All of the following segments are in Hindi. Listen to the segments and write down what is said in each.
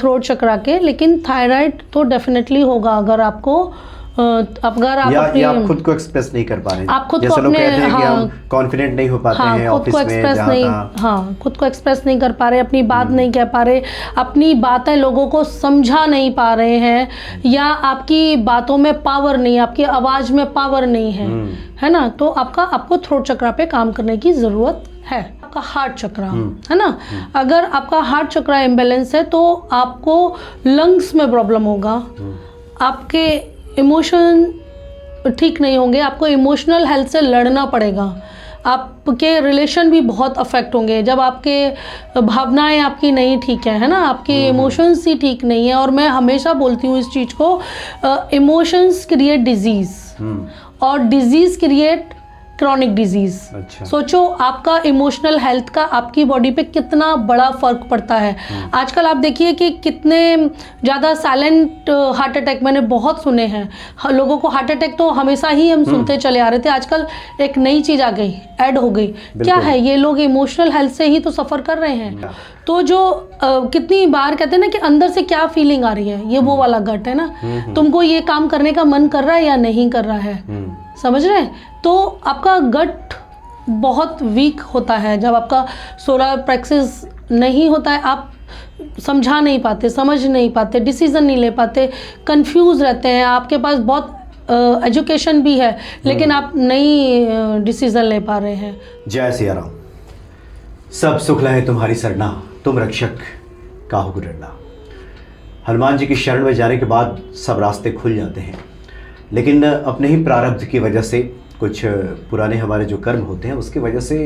थ्रोट चक्रा के, लेकिन थायराइड तो डेफिनेटली होगा अगर आपको अगर आप या आप खुद को एक्सप्रेस नहीं कर पा रहे हैं, आप खुद को जैसे लोग अपने कहते हैं कि हम कॉन्फिडेंट नहीं हो पाते हैं ऑफिस में, खुद को एक्सप्रेस नहीं कर पा रहे, अपनी बात नहीं कह पा रहे, अपनी बातें लोगों को समझा नहीं पा रहे हैं, या आपकी बातों में पावर नहीं, आपकी आवाज़ में पावर नहीं है ना, तो आपको थ्रोट चक्रा पे काम करने की ज़रूरत है। आपका हार्ट चक्रा है ना, अगर आपका हार्ट चक्रा इम्बैलेंस है तो आपको लंग्स में प्रॉब्लम होगा, आपके इमोशन ठीक नहीं होंगे, आपको इमोशनल हेल्थ से लड़ना पड़ेगा, आपके रिलेशन भी बहुत अफेक्ट होंगे जब आपके भावनाएं आपकी नहीं ठीक है ना, आपके इमोशंस ही ठीक नहीं है। और मैं हमेशा बोलती हूँ इस चीज़ को, इमोशंस क्रिएट डिजीज़ और डिजीज़ क्रिएट क्रॉनिक डिजीज़। अच्छा। सोचो आपका इमोशनल हेल्थ का आपकी बॉडी पे कितना बड़ा फ़र्क पड़ता है। आजकल आप देखिए कि कितने ज़्यादा साइलेंट हार्ट अटैक मैंने बहुत सुने हैं, लोगों को हार्ट अटैक तो हमेशा ही हम सुनते चले आ रहे थे, आजकल एक नई चीज़ आ गई, ऐड हो गई। क्या है ये, लोग इमोशनल हेल्थ से ही तो सफ़र कर रहे हैं। तो जो कितनी बार कहते हैं ना कि अंदर से क्या फीलिंग आ रही है, ये वो वाला गट है ना, तुमको ये काम करने का मन कर रहा है या नहीं कर रहा है, समझ रहे हैं। तो आपका गट बहुत वीक होता है जब आपका सोलर प्लेक्सस नहीं होता है, आप समझा नहीं पाते, समझ नहीं पाते, डिसीजन नहीं ले पाते, कंफ्यूज रहते हैं, आपके पास बहुत एजुकेशन भी है लेकिन आप नहीं डिसीजन ले पा रहे हैं। जय सिया राम। सब सुख लहे तुम्हारी सरना, तुम रक्षक काहू डरना। हनुमान जी की शरण में जाने के बाद सब रास्ते खुल जाते हैं, लेकिन अपने ही प्रारब्ध की वजह से, कुछ पुराने हमारे जो कर्म होते हैं उसकी वजह से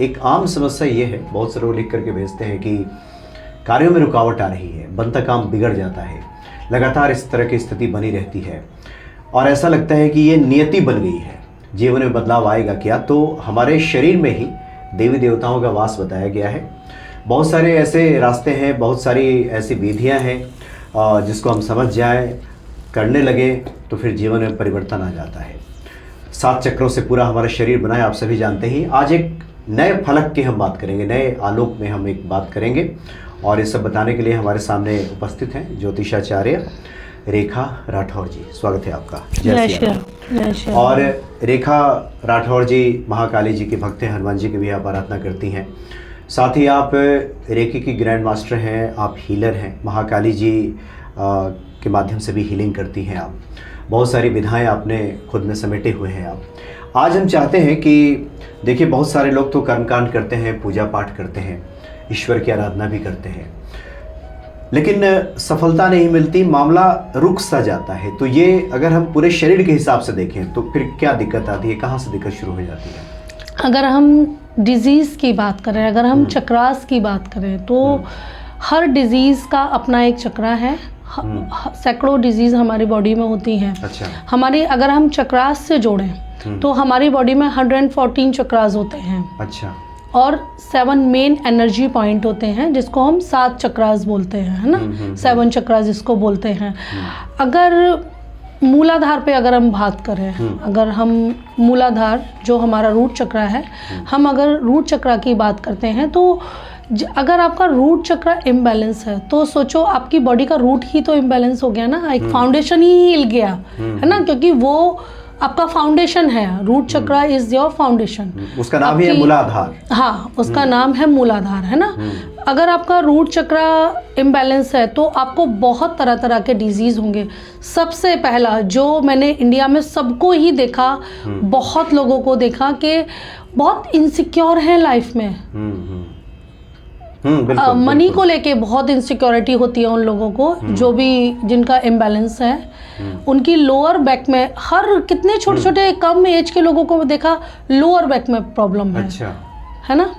एक आम समस्या ये है, बहुत से लोग लिख करके भेजते हैं कि कार्यों में रुकावट आ रही है, बनता काम बिगड़ जाता है, लगातार इस तरह की स्थिति बनी रहती है और ऐसा लगता है कि ये नियति बन गई है, जीवन में बदलाव आएगा क्या। तो हमारे शरीर में ही देवी देवताओं का वास बताया गया है, बहुत सारे ऐसे रास्ते हैं, बहुत सारी ऐसी विधियाँ हैं जिसको हम समझ जाए, करने लगे तो फिर जीवन में परिवर्तन आ जाता है। 7 चक्रों से पूरा हमारा शरीर बना है, आप सभी जानते ही। आज एक नए फलक की हम बात करेंगे, नए आलोक में हम एक बात करेंगे और ये सब बताने के लिए हमारे सामने उपस्थित हैं ज्योतिषाचार्य रेखा राठौर जी। स्वागत है आपका। जय श्री राम। और रेखा राठौर जी महाकाली जी के भक्त हैं, हनुमान जी की भी आप आराधना करती हैं, साथ ही आप रेकी की ग्रैंड मास्टर हैं, आप हीलर हैं, महाकाली जी के माध्यम से भी हीलिंग करती हैं आप, बहुत सारी विधाएं आपने खुद में समेटे हुए हैं आप। आज हम चाहते हैं कि देखिए बहुत सारे लोग तो कर्मकांड करते हैं, पूजा पाठ करते हैं, ईश्वर की आराधना भी करते हैं, लेकिन सफलता नहीं मिलती, मामला रुक सा जाता है। तो ये अगर हम पूरे शरीर के हिसाब से देखें तो फिर क्या दिक्कत आती है, कहाँ से दिक्कत शुरू हो जाती है? अगर हम डिजीज़ की बात करें, अगर हम चक्रास की बात करें तो हर डिजीज़ का अपना एक चक्रा है। सैकड़ों डिजीज़ हमारी बॉडी में होती हैं। अच्छा। हमारी अगर हम चक्रास से जोड़ें तो हमारी बॉडी में 114 चक्रास होते हैं। अच्छा। और 7 मेन एनर्जी पॉइंट होते हैं जिसको हम 7 चक्रास बोलते हैं, है ना, 7 चक्रास जिसको बोलते हैं। अगर मूलाधार पे अगर हम बात करें, अगर हम मूलाधार जो हमारा रूट चक्रा है, हम अगर रूट चक्रा की बात करते हैं तो अगर आपका रूट चक्र इम्बैलेंस है तो सोचो आपकी बॉडी का रूट ही तो इम्बैलेंस हो गया ना, एक फाउंडेशन ही हिल गया है ना, क्योंकि वो आपका फाउंडेशन है। रूट चक्र इज योर फाउंडेशन, उसका नाम ही है मूलाधार। हाँ, उसका नाम है मूलाधार, है ना। अगर आपका रूट चक्र इम्बैलेंस है तो आपको बहुत तरह तरह के डिजीज़ होंगे। सबसे पहला जो मैंने इंडिया में सबको ही देखा, बहुत लोगों को देखा कि बहुत इनसिक्योर हैं लाइफ में, मनी को लेके बहुत इनसिक्योरिटी होती है उन लोगों को, जो भी जिनका इम्बैलेंस है, उनकी लोअर बैक में, हर कितने छोटे छोटे कम एज के लोगों को देखा लोअर बैक में प्रॉब्लम है। अच्छा। है ना।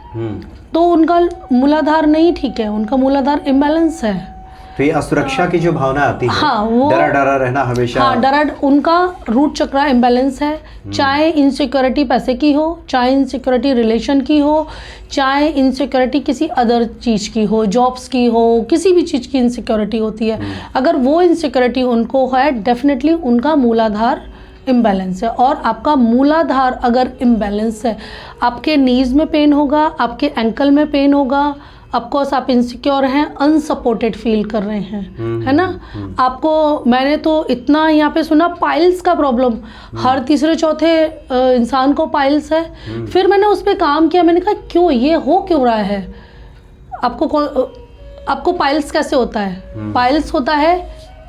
तो उनका मूलाधार नहीं ठीक है, उनका मूलाधार इम्बैलेंस है। तो ये असुरक्षा की जो भावना आती है, हाँ, वो डरा डरा रहना हमेशा, हाँ, डरा, उनका रूट चक्र इम्बैलेंस है। चाहे इनसिक्योरिटी पैसे की हो, चाहे इनसिक्योरिटी रिलेशन की हो, चाहे इनसिक्योरिटी किसी अदर चीज़ की हो, जॉब्स की हो, किसी भी चीज़ की इनसिक्योरिटी होती है। अगर वो इनसिक्योरिटी उनको है, डेफिनेटली उनका मूलाधार इम्बैलेंस है। और आपका मूलाधार अगर इम्बैलेंस है, आपके नीज में पेन होगा, आपके एंकल में पेन होगा, ऑफकोर्स आप इनसिक्योर हैं, अनसपोर्टेड फील कर रहे हैं, है ना। आपको मैंने तो इतना यहाँ पे सुना पाइल्स का प्रॉब्लम, हर तीसरे चौथे इंसान को पाइल्स है। फिर मैंने उस पर काम किया, मैंने कहा क्यों, ये हो क्यों रहा है। आपको पाइल्स कैसे होता है? पाइल्स होता है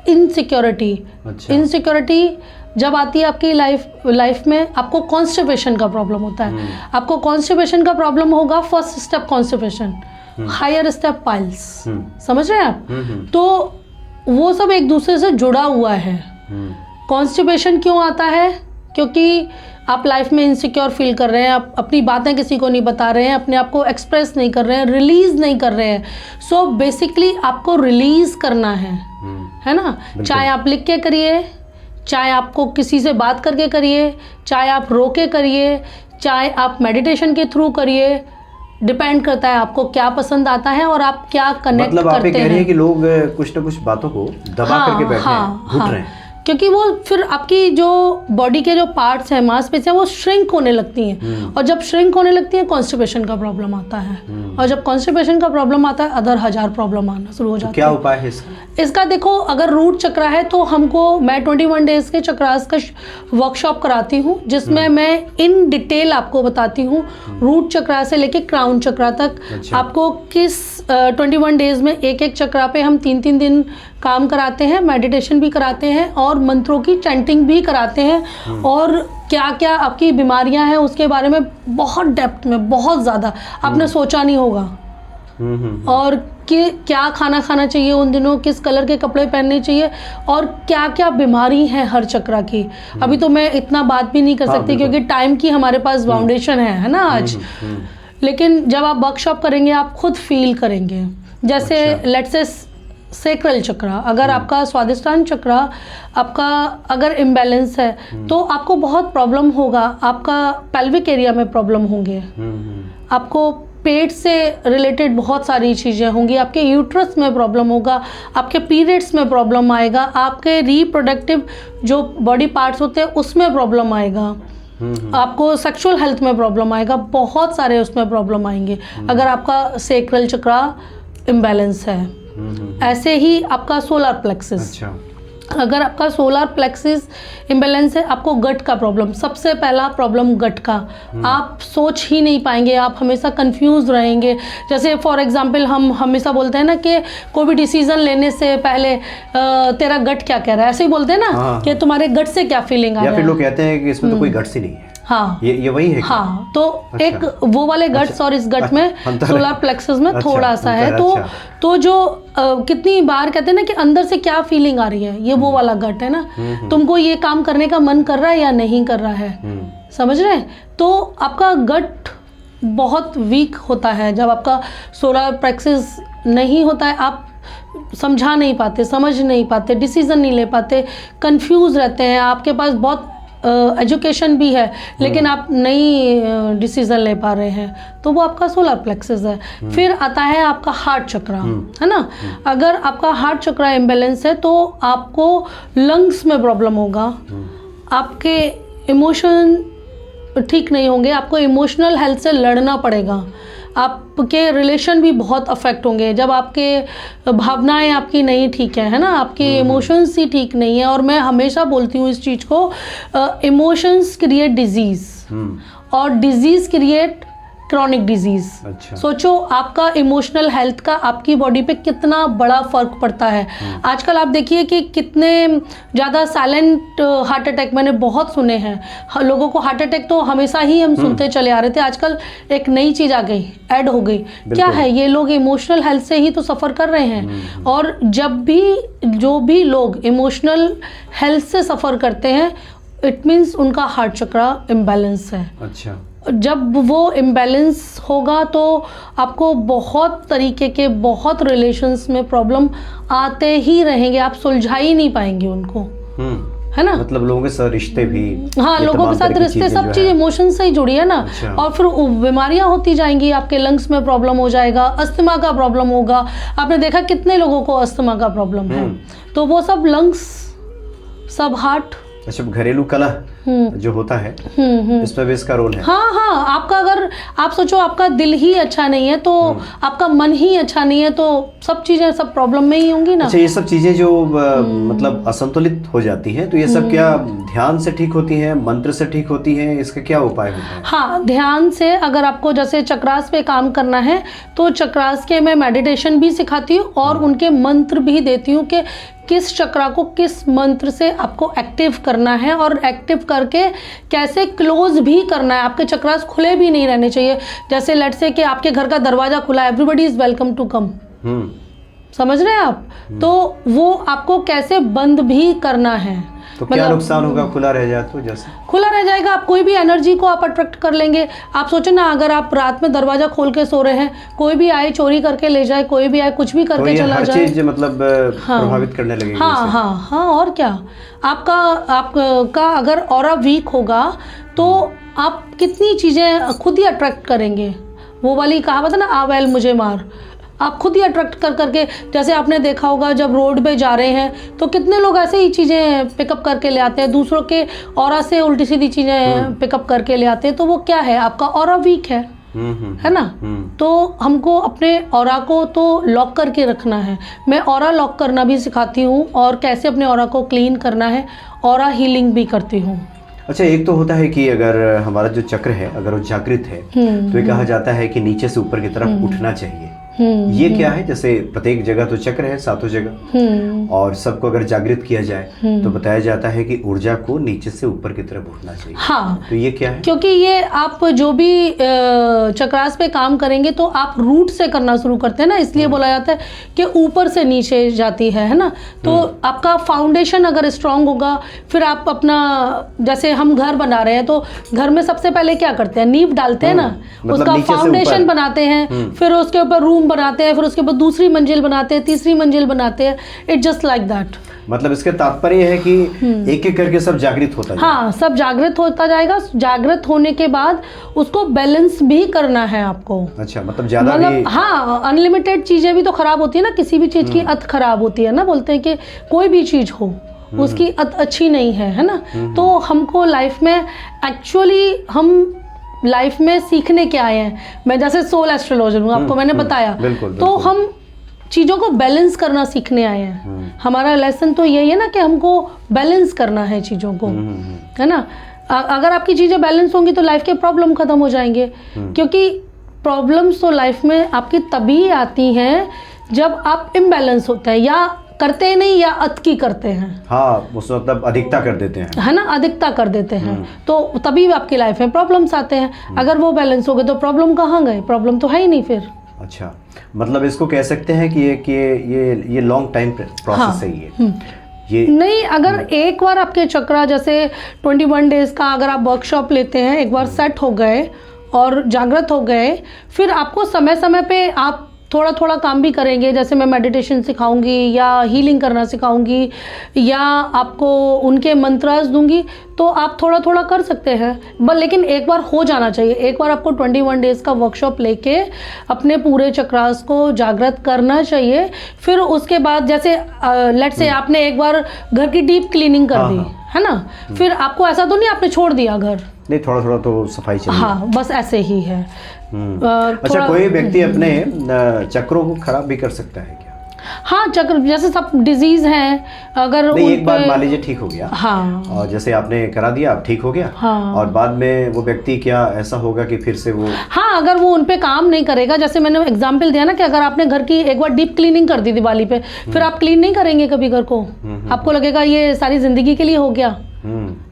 इनसिक्योरिटी। अच्छा। इनसिक्योरिटी जब आती है आपकी लाइफ में, आपको कॉन्स्टिपेशन का प्रॉब्लम होता है। आपको कॉन्स्टिपेशन का प्रॉब्लम होगा, first step constipation, higher step piles, समझ रहे हैं आप। तो वो सब एक दूसरे से जुड़ा हुआ है। कॉन्स्टिपेशन क्यों आता है? क्योंकि आप लाइफ में इनसिक्योर फील कर रहे हैं, आप अपनी बातें किसी को नहीं बता रहे हैं, अपने आप को एक्सप्रेस नहीं कर रहे हैं, रिलीज नहीं कर रहे हैं। सो बेसिकली आपको रिलीज करना है ना। चाहे आप लिख के करिए, चाहे आपको किसी से बात करके करिए, चाहे आप रो के करिए, चाहे आप मेडिटेशन के थ्रू करिए, डिपेंड करता है आपको क्या पसंद आता है और आप क्या कनेक्ट मतलब आप करते ये कह रहे हैं। हैं कि लोग कुछ ना कुछ बातों को दबा करके बैठे हैं, घुट रहे हैं। क्योंकि वो फिर आपकी जो बॉडी के जो पार्ट्स हैं, मांसपेशियां, वो श्रिंक होने लगती हैं। और जब श्रिंक होने लगती हैं, कॉन्स्टिपेशन का प्रॉब्लम आता है। और जब कॉन्स्टिपेशन का प्रॉब्लम आता है, अदर 1000 प्रॉब्लम आना शुरू हो जाता है। क्या उपाय है इसका? इसका देखो, अगर रूट चक्रा है तो मैं 21 डेज के चक्रास का वर्कशॉप कराती हूँ, जिसमें मैं इन डिटेल आपको बताती हूँ रूट चक्रा से लेके क्राउन चक्रा तक। अच्छा। आपको किस 21 डेज में एक एक चक्रा पे हम 3-3 दिन काम कराते हैं, मेडिटेशन भी कराते हैं और मंत्रों की चैंटिंग भी कराते हैं। और क्या क्या आपकी बीमारियां हैं उसके बारे में बहुत डेप्थ में, बहुत ज़्यादा आपने सोचा नहीं होगा। और कि क्या खाना खाना चाहिए उन दिनों, किस कलर के कपड़े पहनने चाहिए, और क्या क्या बीमारी है हर चक्रा की। अभी तो मैं इतना बात भी नहीं कर सकती क्योंकि टाइम की हमारे पास बाउंडेशन है ना आज। लेकिन जब आप वर्कशॉप करेंगे आप खुद फील करेंगे। जैसे लेट्स से सेक्रल चक्रा, अगर आपका स्वादिष्टान चक्रा आपका अगर इम्बैलेंस है तो आपको बहुत प्रॉब्लम होगा। आपका पेल्विक एरिया में प्रॉब्लम होंगे, आपको पेट से रिलेटेड बहुत सारी चीज़ें होंगी, आपके यूट्रस में प्रॉब्लम होगा, आपके पीरियड्स में प्रॉब्लम आएगा, आपके रिप्रोडक्टिव जो बॉडी पार्ट्स होते हैं उसमें प्रॉब्लम आएगा, आपको सेक्सुअल हेल्थ में प्रॉब्लम आएगा, बहुत सारे उसमें प्रॉब्लम आएंगे अगर आपका सेक्रल चक्रा इम्बैलेंस है। ऐसे ही आपका सोलर प्लेक्सिस। अच्छा। अगर आपका सोलर प्लेक्सिस इम्बैलेंस है, आपको गट का प्रॉब्लम, सबसे पहला प्रॉब्लम गट का। आप सोच ही नहीं पाएंगे, आप हमेशा कंफ्यूज रहेंगे। जैसे फॉर एग्जांपल हम हमेशा बोलते हैं ना कि कोई भी डिसीजन लेने से पहले तेरा गट क्या कह रहा है, ऐसे ही बोलते हैं ना कि तुम्हारे गट से क्या फीलिंग आ रहा है। या फिर लोग कहते हैं कि इसमें तो कोई गट्स ही नहीं है। हाँ, ये वही है। हाँ, तो अच्छा। एक वो वाले गट्स और इस गट में सोलर प्लेक्सस में थोड़ा सा है। तो जो कितनी बार कहते हैं ना कि अंदर से क्या फीलिंग आ रही है, ये वो वाला गट है ना। तुमको ये काम करने का मन कर रहा है या नहीं कर रहा है, समझ रहे हैं। तो आपका गट बहुत वीक होता है जब आपका सोलर प्लेक्सस नहीं होता है। आप समझा नहीं पाते, समझ नहीं पाते, डिसीजन नहीं ले पाते, कंफ्यूज रहते हैं। आपके पास बहुत एजुकेशन भी है लेकिन आप नहीं डिसीजन ले पा रहे हैं, तो वो आपका सोलर प्लेक्सस है। फिर आता है आपका हार्ट चक्रा, है ना। अगर आपका हार्ट चक्रा इम्बैलेंस है तो आपको लंग्स में प्रॉब्लम होगा, आपके इमोशन ठीक नहीं होंगे, आपको इमोशनल हेल्थ से लड़ना पड़ेगा, आपके रिलेशन भी बहुत अफेक्ट होंगे जब आपके भावनाएं आपकी नहीं ठीक है ना, आपके इमोशंस ही ठीक नहीं है। और मैं हमेशा बोलती हूँ इस चीज़ को, इमोशंस क्रिएट डिजीज़ और डिजीज़ क्रिएट क्रॉनिक डिजीज़। अच्छा। सोचो आपका इमोशनल हेल्थ का आपकी बॉडी पे कितना बड़ा फ़र्क पड़ता है। आजकल आप देखिए कि कितने ज़्यादा साइलेंट हार्ट अटैक मैंने बहुत सुने हैं। लोगों को हार्ट अटैक तो हमेशा ही हम सुनते चले आ रहे थे, आजकल एक नई चीज़ आ गई, ऐड हो गई। क्या है ये? लोग इमोशनल हेल्थ से ही तो सफ़र कर रहे हैं। और जब भी जो भी लोग इमोशनल हेल्थ से सफ़र करते हैं, इट मीन्स उनका हार्ट चक्रा इम्बैलेंस है। अच्छा। जब वो इम्बैलेंस होगा तो आपको बहुत तरीके के बहुत रिलेशंस में प्रॉब्लम आते ही रहेंगे, आप सुलझा ही नहीं पाएंगे उनको, है ना। मतलब लोगों के साथ रिश्ते भी, हाँ, लोगों के साथ रिश्ते, सब चीज़ इमोशन से ही जुड़ी है ना। अच्छा। और फिर बीमारियां होती जाएंगी, आपके लंग्स में प्रॉब्लम हो जाएगा, अस्थमा का प्रॉब्लम होगा। आपने देखा कितने लोगों को अस्थमा का प्रॉब्लम है, तो वो सब लंग्स, सब हार्ट। अच्छा, घरेलू कलह जो होता है, इसमें भी इसका रोल है। हाँ हाँ, आपका अगर आप सोचो आपका दिल ही अच्छा नहीं है तो आपका मन ही अच्छा नहीं है तो सब चीजें सब प्रॉब्लम में ही होंगी ना। अच्छा, ये सब चीजें जो मतलब असंतुलित हो जाती हैं, तो ये सब क्या ध्यान से ठीक होती हैं, मंत्र से ठीक होती हैं, इसका क्या उपाय होता है? हाँ, ध्यान से अगर आपको जैसे चक्रास पे काम करना है तो चक्रास के मैं मेडिटेशन भी सिखाती हूँ और उनके मंत्र भी देती हूँ कि किस चक्रा को किस मंत्र से आपको एक्टिव करना है और एक्टिव करके कैसे क्लोज भी करना है। आपके चक्रास खुले भी नहीं रहने चाहिए। जैसे लेट्स से कि आपके घर का दरवाजा खुला है, everybody is welcome to come, समझ रहे हैं आप? तो वो आपको कैसे बंद भी करना है। तो क्या नुकसान होगा खुला रह जाए तो? जैसे खुला रह जाएगा, आप कोई भी एनर्जी को आप अट्रैक्ट कर लेंगे। आप सोचो ना, अगर आप रात में दरवाजा खोल के सो रहे हैं, कोई भी आए चोरी करके ले जाए, कोई भी आए कुछ भी करके चला हर जाए, चीज मतलब प्रभावित करने लगेगी। हाँ हाँ हाँ, और क्या। आपका अगर ऑरा वीक होगा तो आप कितनी चीज़ें खुद ही अट्रैक्ट करेंगे। वो वाली कहावत है ना, आ बैल मुझे मार, आप खुद ही अट्रैक्ट कर करके। जैसे आपने देखा होगा जब रोड पे जा रहे हैं तो कितने लोग ऐसे ही चीज़ें पिकअप करके ले आते हैं, दूसरों के ऑरा से उल्टी सीधी चीज़ें पिकअप करके ले आते हैं। तो वो क्या है, आपका ऑरा वीक है ना। तो हमको अपने ऑरा को तो लॉक करके रखना है। मैं ऑरा लॉक करना भी सिखाती हूँ और कैसे अपने ऑरा को क्लीन करना है, ऑरा हीलिंग भी करती हूँ। अच्छा, एक तो होता है कि अगर हमारा जो चक्र है अगर वो जागृत है तो ये कहा जाता है कि नीचे से ऊपर की तरफ उठना चाहिए। ये क्या है? जैसे प्रत्येक जगह तो चक्र है, सातों जगह, और सबको अगर जागृत किया जाए तो बताया जाता है कि ऊर्जा को नीचे से ऊपर की तरफ उठना चाहिए। हाँ, तो ये क्या है? क्योंकि ये आप जो भी चक्रास पे काम करेंगे तो आप रूट से करना शुरू करते हैं ना, इसलिए बोला जाता है कि ऊपर से नीचे जाती है ना। तो आपका फाउंडेशन अगर स्ट्रांग होगा, फिर आप अपना, जैसे हम घर बना रहे हैं तो घर में सबसे पहले क्या करते हैं, नींव डालते हैं ना, मतलब उसका फाउंडेशन बनाते हैं, फिर उसके ऊपर रूम बनाते हैं, फिर उसके बाद दूसरी मंजिल बनाते हैं, तीसरी मंजिल बनाते हैं। It just like that. मतलब इसके तात्पर्य है कि एक एक करके सब जागृत होता जाएगा। हाँ, सब जागृत होता जाएगा। जागृत होने के बाद उसको बैलेंस भी करना है आपको। अच्छा, मतलब ज्यादा भी, हाँ, अनलिमिटेड चीजें भी तो खराब होती है ना, किसी भी चीज की अत खराब होती है ना। बोलते हैं कि कोई भी चीज हो उसकी अत अच्छी नहीं है ना। तो हमको लाइफ में एक्चुअली हम लाइफ में सीखने के आए हैं। मैं जैसे सोल एस्ट्रोलॉजर हूँ, आपको मैंने बताया। तो हम चीज़ों को बैलेंस करना सीखने आए हैं। हमारा लेसन तो यही है ना कि हमको बैलेंस करना है चीज़ों को, है ना। अगर आपकी चीज़ें बैलेंस होंगी तो लाइफ के प्रॉब्लम ख़त्म हो जाएंगे। क्योंकि प्रॉब्लम्स तो लाइफ में आपकी तभी आती हैं जब आप इम्बैलेंस होते हैं, या करते नहीं या अति करते हैं। हाँ, उस मतलब अधिकता कर देते हैं, है ना, अधिकता कर देते हैं। तो तभी आपकी लाइफ में प्रॉब्लम्स आते हैं। अगर वो बैलेंस हो गए तो प्रॉब्लम कहाँ गए? प्रॉब्लम तो है ही नहीं फिर। अच्छा, मतलब इसको कह सकते हैं कि ये लॉन्ग टाइम प्रोसेस है। ये नहीं, अगर एक बार आपके चक्रा जैसे 21 डेज का अगर आप वर्कशॉप लेते हैं, एक बार सेट हो गए और जागृत हो गए, फिर आपको समय समय पे आप थोड़ा थोड़ा काम भी करेंगे। जैसे मैं मेडिटेशन सिखाऊंगी या हीलिंग करना सिखाऊंगी या आपको उनके मंत्रास दूंगी, तो आप थोड़ा थोड़ा कर सकते हैं। लेकिन एक बार हो जाना चाहिए। एक बार आपको 21 डेज़ का वर्कशॉप लेके अपने पूरे चक्रास को जागृत करना चाहिए। फिर उसके बाद जैसे लेट्स से आपने एक बार घर की डीप क्लीनिंग कर दी, है ना, फिर आपको ऐसा तो नहीं आपने छोड़ दिया घर, नहीं, थोड़ा थोड़ा तो सफाई चाहिए। हाँ, बस ऐसे ही है। अच्छा, कोई व्यक्ति अपने चक्रों को खराब भी कर सकता है क्या? हाँ, चक्र जैसे सब डिजीज हैं, अगर नहीं, एक बार मान लीजिए ठीक हो गया, हाँ, और जैसे आपने करा दिया, आप ठीक हो गया, हाँ, और बाद में वो व्यक्ति क्या ऐसा होगा कि फिर से वो, हाँ, अगर वो उन पे काम नहीं करेगा, जैसे मैंने एग्जांपल दिया ना कि अगर आपने घर की एक बार डीप क्लीनिंग कर दी दिवाली पे, फिर आप क्लीन नहीं करेंगे कभी घर को, आपको लगेगा ये सारी जिंदगी के लिए हो गया।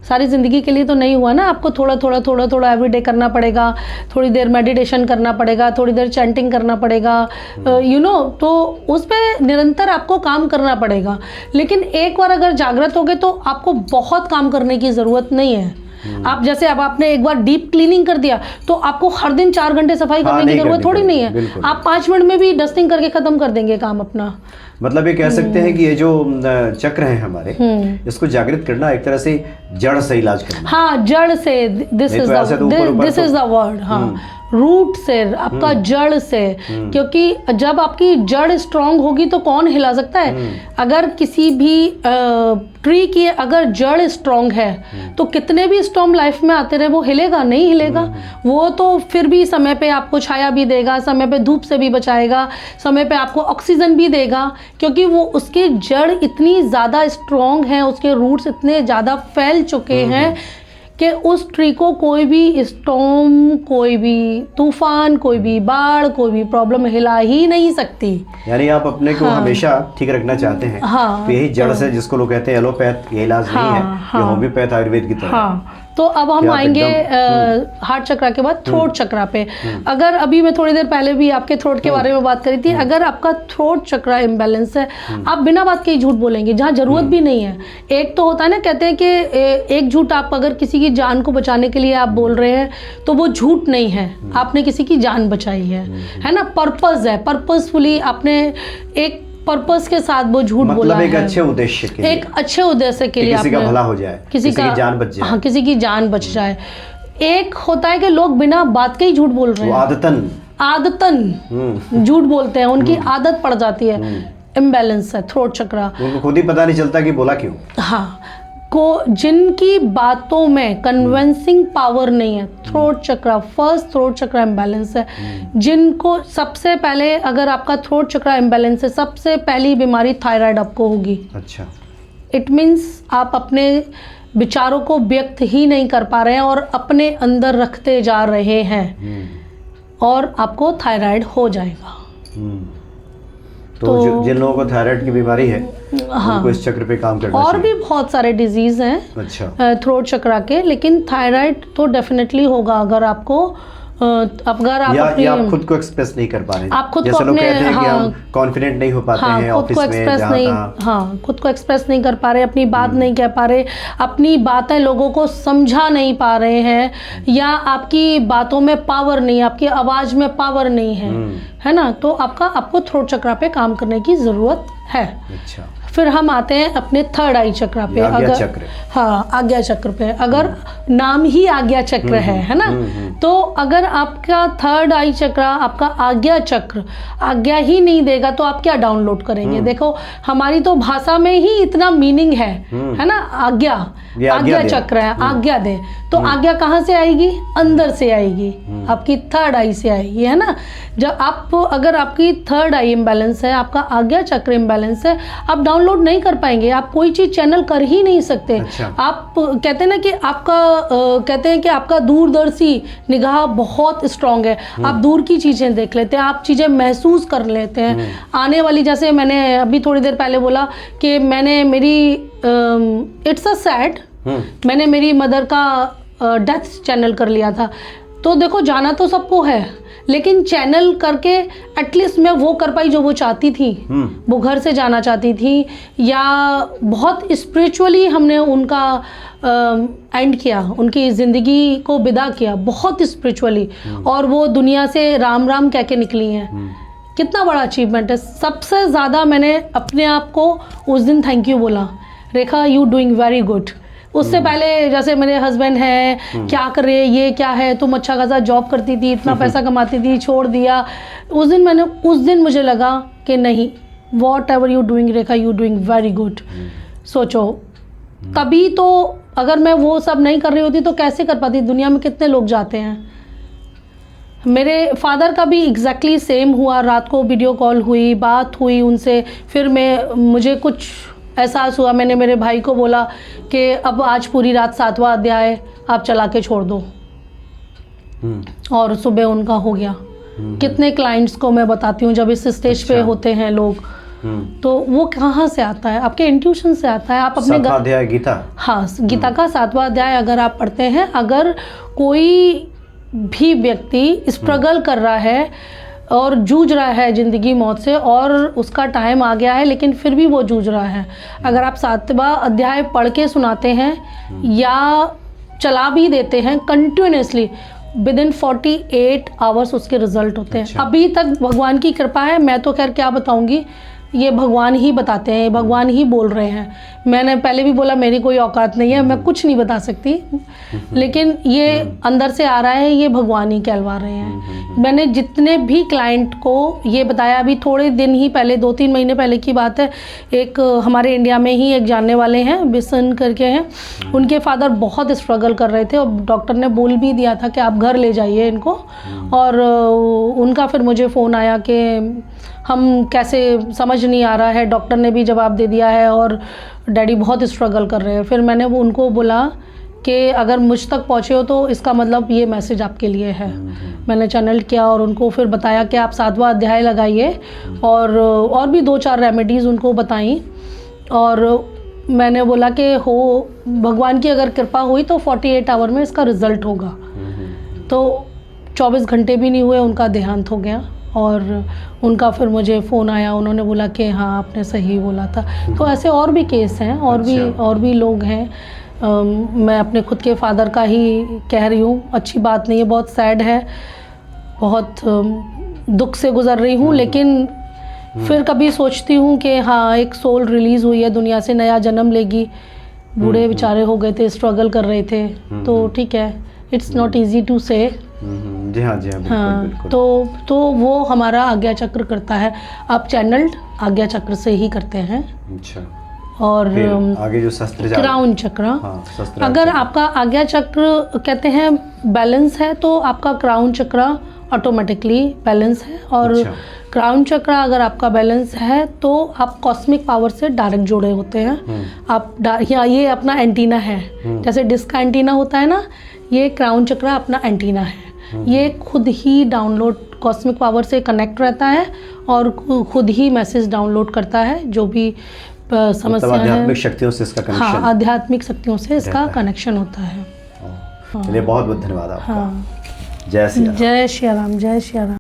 सारी ज़िंदगी के लिए तो नहीं हुआ ना। आपको थोड़ा थोड़ा एवरीडे करना पड़ेगा, थोड़ी देर मेडिटेशन करना पड़ेगा, थोड़ी देर चैंटिंग करना पड़ेगा, तो उस पर निरंतर आपको काम करना पड़ेगा। लेकिन एक बार अगर जागृत हो गए तो आपको बहुत काम करने की ज़रूरत नहीं है। आप जैसे अब आपने एक बार डीप क्लीनिंग कर दिया तो आपको हर दिन 4 घंटे सफाई करने की जरूरत थोड़ी नहीं है। आप 5 मिनट में भी डस्टिंग करके खत्म कर देंगे काम अपना। मतलब ये कह सकते हैं कि ये जो चक्र है हमारे, इसको जागृत करना एक तरह से जड़ से इलाज करना। हाँ, जड़ से, दिस इज द वर्ड। हाँ, रूट से, आपका जड़ से, क्योंकि जब आपकी जड़ स्ट्रांग होगी तो कौन हिला सकता है। अगर किसी भी ट्री की अगर जड़ स्ट्रांग है तो कितने भी स्टॉर्म लाइफ में आते रहे वो हिलेगा नहीं हिलेगा। वो तो फिर भी समय पे आपको छाया भी देगा, समय पे धूप से भी बचाएगा, समय पे आपको ऑक्सीजन भी देगा, क्योंकि वो उसकी जड़ इतनी ज़्यादा स्ट्रांग है, उसके रूट्स इतने ज़्यादा फैल चुके हैं कि उस ट्री को कोई भी स्टॉर्म, कोई भी तूफान, कोई भी बाढ़, कोई भी प्रॉब्लम हिला ही नहीं सकती। यानी आप अपने को हमेशा ठीक रखना चाहते हैं। तो यही जड़ से, जिसको लोग कहते हैं एलोपैथ, ये इलाज नहीं है, ये होम्योपैथ आयुर्वेद की तरह। तो अब हम आएंगे हार्ट चक्रा के बाद थ्रोट चक्रा पे। अगर अभी मैं थोड़ी देर पहले भी आपके थ्रोट के बारे में बात करी थी, अगर आपका थ्रोट चक्रा इम्बैलेंस है, आप बिना बात के ही झूठ बोलेंगे जहाँ जरूरत भी नहीं है। एक तो होता है ना, कहते हैं कि एक झूठ आप अगर किसी की जान को बचाने के लिए आप बोल रहे हैं तो वो झूठ नहीं है, आपने किसी की जान बचाई है ना, पर्पस है, पर्पसफुली आपने एक पर्पस के साथ वो झूठ बोला है, एक अच्छे उद्देश्य के लिए, एक अच्छे उद्देश्य के लिए, किसी का भला हो जाए, किसी की जान बच जाए। हाँ, किसी की जान बच जाए। एक होता है कि लोग बिना बात के ही झूठ बोल रहे हैं, आदतन झूठ बोलते हैं, उनकी आदत पड़ जाती है। इम्बैलेंस है थ्रोट चक्रा, उनको खुद ही पता नहीं चलता कि बोला क्यों। हाँ, को जिनकी बातों में कन्विंसिंग पावर नहीं है, थ्रोट चक्रा, फर्स्ट थ्रोट चक्रा इम्बैलेंस है। जिनको सबसे पहले, अगर आपका थ्रोट चक्रा इम्बैलेंस है, सबसे पहली बीमारी थायराइड आपको होगी। अच्छा, इट मीन्स आप अपने विचारों को व्यक्त ही नहीं कर पा रहे हैं और अपने अंदर रखते जा रहे हैं, और आपको थायराइड हो जाएगा। तो जिन लोगों को थायराइड की बीमारी है, उनको इस चक्र पे काम करना और चाहिए। भी बहुत सारे डिजीज हैं अच्छा, थ्रोट चक्रा के, लेकिन थायराइड तो डेफिनेटली होगा अगर आपको अगर आप या आप खुद को एक्सप्रेस नहीं कर पा रहे हैं। आप खुद जैसे को लोग अपने, कहते हैं कि हम कॉन्फिडेंट नहीं हो पाते हैं खुद ऑफिस को में, एक्सप्रेस जहाँ नहीं, तहाँ। खुद को एक्सप्रेस नहीं कर पा रहे, अपनी बात नहीं कह पा रहे, अपनी बातें लोगों को समझा नहीं पा रहे हैं, या आपकी बातों में पावर नहीं, आपकी आवाज़ में पावर नहीं है ना, तो आपको थ्रोट चक्रा पे काम करने की ज़रूरत है। अच्छा, फिर हम आते हैं अपने थर्ड आई चक्रा पे। आज्ञा चक्र। हाँ, आज्ञा चक्र पे, अगर नाम ही आज्ञा चक्र है ना, तो अगर आपका थर्ड आई चक्रा, आपका आज्ञा चक्र आज्ञा ही नहीं देगा तो आप क्या डाउनलोड करेंगे। देखो, हमारी तो भाषा में ही इतना मीनिंग है ना, आज्ञा चक्र है, आज्ञा दे, तो आज्ञा कहाँ से आएगी, अंदर से आएगी, आपकी थर्ड आई से आएगी, है ना। जब आप, अगर आपकी थर्ड आई इम्बैलेंस है, आपका आज्ञा चक्र इम्बैलेंस है, आप डाउनलोड नहीं कर पाएंगे, आप कोई चीज चैनल कर ही नहीं सकते। अच्छा। आप कहते हैं ना कि कहते हैं कि आपका दूरदर्शी निगाह बहुत स्ट्रांग है, आप दूर की चीजें देख लेते हैं, आप चीजें महसूस कर लेते हैं आने वाली। जैसे मैंने अभी थोड़ी देर पहले बोला कि मैंने मेरी इट्स अ सैड, मैंने मेरी मदर का डेथ चैनल कर लिया था। तो देखो, जाना तो सबको है, लेकिन चैनल करके एटलीस्ट मैं वो कर पाई जो वो चाहती थी। वो घर से जाना चाहती थी, या बहुत स्पिरिचुअली हमने उनका एंड किया, उनकी ज़िंदगी को विदा किया बहुत स्पिरिचुअली, और वो दुनिया से राम राम कह के निकली हैं। कितना बड़ा अचीवमेंट है। सबसे ज़्यादा मैंने अपने आप को उस दिन थैंक यू बोला, रेखा यू डूइंग वेरी गुड। उससे पहले जैसे मेरे हस्बैंड हैं, क्या कर रहे, ये क्या है, तुम अच्छा खासा जॉब करती थी, इतना पैसा कमाती थी, छोड़ दिया। उस दिन मुझे लगा कि नहीं, what ever you doing Rekha, you doing very good. सोचो, तभी तो अगर मैं वो सब नहीं कर रही होती तो कैसे कर पाती। दुनिया में कितने लोग जाते हैं। मेरे फादर का भी एग्जैक्टली सेम हुआ। रात को वीडियो कॉल हुई, बात हुई उनसे, फिर मुझे कुछ एहसास हुआ। मैंने मेरे भाई को बोला कि अब आज पूरी रात 7वां अध्याय आप चला के छोड़ दो, और सुबह उनका हो गया। कितने क्लाइंट्स को मैं बताती हूँ जब इस स्टेज पे होते हैं लोग, तो वो कहाँ से आता है, आपके इंट्यूशन से आता है। आप अपने 7वां अध्याय गीता, हाँ, गीता का 7वां अध्याय अगर आप पढ़ते हैं, अगर कोई भी व्यक्ति स्ट्रगल कर रहा है और जूझ रहा है ज़िंदगी मौत से, और उसका टाइम आ गया है लेकिन फिर भी वो जूझ रहा है, अगर आप 7वां अध्याय पढ़ के सुनाते हैं या चला भी देते हैं कंटिन्यूसली, विद इन 48 आवर्स उसके रिजल्ट होते हैं। अच्छा। अभी तक भगवान की कृपा है। मैं तो खैर क्या बताऊंगी, ये भगवान ही बताते हैं, भगवान ही बोल रहे हैं। मैंने पहले भी बोला मेरी कोई औकात नहीं है, मैं कुछ नहीं बता सकती, लेकिन ये अंदर से आ रहा है, ये भगवान ही कहलवा रहे हैं। मैंने जितने भी क्लाइंट को ये बताया, अभी थोड़े दिन ही पहले 2-3 महीने पहले की बात है, एक हमारे इंडिया में ही एक जानने वाले हैं, बिसन करके हैं, उनके फादर बहुत स्ट्रगल कर रहे थे और डॉक्टर ने बोल भी दिया था कि आप घर ले जाइए इनको। और उनका फिर मुझे फ़ोन आया कि हम कैसे, समझ नहीं आ रहा है, डॉक्टर ने भी जवाब दे दिया है और डैडी बहुत स्ट्रगल कर रहे हैं। फिर मैंने उनको बोला कि अगर मुझ तक पहुँचे हो तो इसका मतलब ये मैसेज आपके लिए है। मैंने चैनल किया और उनको फिर बताया कि आप 7वां अध्याय लगाइए, और भी 2-4 रेमेडीज़ उनको बताई। और मैंने बोला कि हो भगवान की अगर कृपा हुई तो 48 आवर में इसका रिज़ल्ट होगा। तो 24 घंटे भी नहीं हुए, उनका देहांत हो गया। और उनका फिर मुझे फ़ोन आया, उन्होंने बोला कि हाँ आपने सही बोला था। तो ऐसे और भी केस हैं, और भी लोग हैं। मैं अपने खुद के फादर का ही कह रही हूँ, अच्छी बात नहीं है, बहुत सैड है, बहुत दुख से गुज़र रही हूँ। लेकिन फिर कभी सोचती हूँ कि हाँ एक सोल रिलीज़ हुई है, दुनिया से नया जन्म लेगी। बूढ़े बेचारे हो गए थे, स्ट्रगल कर रहे थे, तो ठीक है, इट्स नॉट ईजी टू से। जी हाँ, बिल्कुल, हाँ बिल्कुल। तो वो हमारा आज्ञा चक्र करता है। आप चैनल्ड आज्ञा चक्र से ही करते हैं। अच्छा, और फिर आगे जो शस्त्र क्राउन चक्र, हाँ, शस्त्र अगर आपका आज्ञा चक्र कहते हैं बैलेंस है तो आपका क्राउन चक्र ऑटोमेटिकली बैलेंस है। और अच्छा। क्राउन चक्र अगर आपका बैलेंस है तो आप कॉस्मिक पावर से डायरेक्ट जुड़े होते हैं। आप ये अपना एंटीना है, जैसे डिस्क का एंटीना होता है ना, ये क्राउन चक्र अपना एंटीना है। ये खुद ही डाउनलोड कॉस्मिक पावर से कनेक्ट रहता है और खुद ही मैसेज डाउनलोड करता है, जो भी समस्या है। आध्यात्मिक शक्तियों से इसका कनेक्शन। हाँ, आध्यात्मिक शक्तियों से इसका कनेक्शन होता है। चलिए, बहुत बहुत धन्यवाद आपका। हाँ, जय श्री राम। जय श्री राम, जय श्री राम।